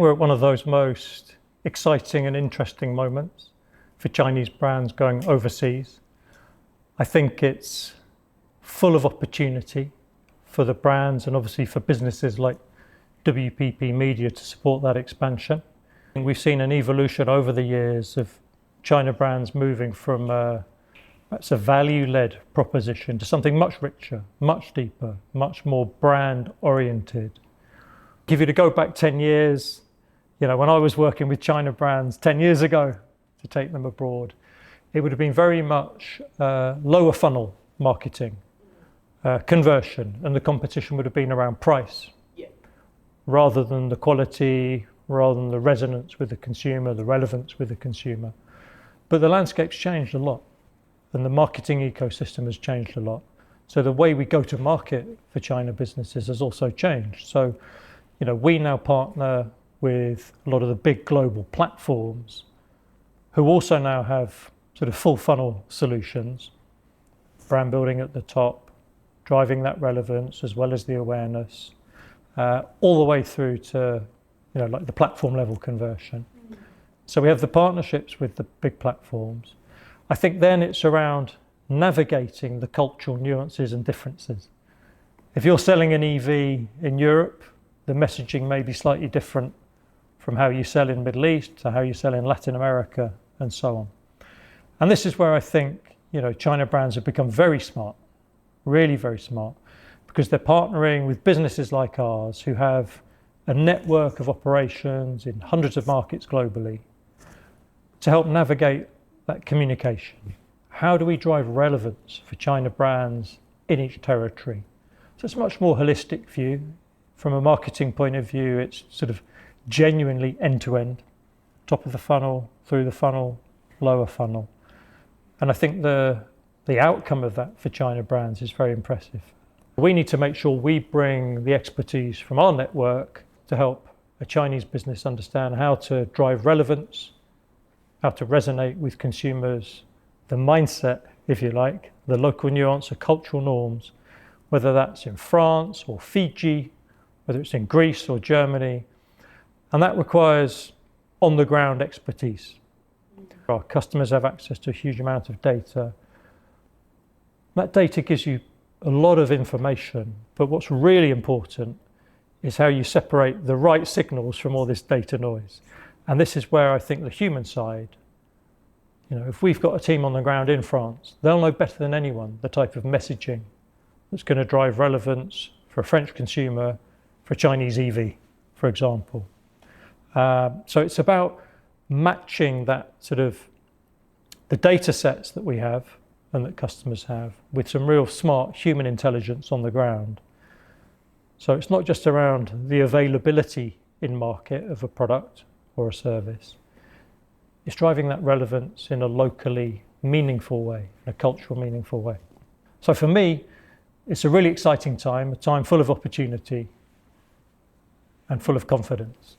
We're at one of those most exciting and interesting moments for Chinese brands going overseas. I think it's full of opportunity for the brands and obviously for businesses like WPP Media to support that expansion. And we've seen an evolution over the years of China brands moving from perhaps a value-led proposition to something much richer, much deeper, much more brand-oriented. If you to go back 10 years, when I was working with China brands 10 years ago to take them abroad, it would have been very much lower funnel marketing, conversion, and the competition would have been around price rather than the quality, rather than the resonance with the consumer, the relevance with the consumer. But the landscape's changed a lot and the marketing ecosystem has changed a lot. So the way we go to market for China businesses has also changed. So, we now partner with a lot of the big global platforms who also now have sort of full funnel solutions, brand building at the top, driving that relevance as well as the awareness, all the way through to, like the platform level conversion. So we have the partnerships with the big platforms. I think then it's around navigating the cultural nuances and differences. If you're selling an EV in Europe, the messaging may be slightly different from how you sell in Middle East to how you sell in Latin America and so on. And this is where I think, China brands have become very smart, really very smart, because they're partnering with businesses like ours who have a network of operations in hundreds of markets globally to help navigate that communication. How do we drive relevance for China brands in each territory? So it's a much more holistic view. From a marketing point of view, it's sort of genuinely end-to-end, top of the funnel, through the funnel, lower funnel. And I think the outcome of that for China brands is very impressive. We need to make sure we bring the expertise from our network to help a Chinese business understand how to drive relevance, how to resonate with consumers, the mindset, if you like, the local nuance of cultural norms, whether that's in France or Fiji, whether it's in Greece or Germany. And that requires on-the-ground expertise. Our customers have access to a huge amount of data. That data gives you a lot of information, but what's really important is how you separate the right signals from all this data noise. And this is where I think the human side, if we've got a team on the ground in France, they'll know better than anyone the type of messaging that's going to drive relevance for a French consumer, for a Chinese EV, for example. So it's about matching that sort of the data sets that we have and that customers have with some real smart human intelligence on the ground. So it's not just around the availability in market of a product or a service. It's driving that relevance in a locally meaningful way, in a cultural meaningful way. So for me, it's a really exciting time, a time full of opportunity and full of confidence.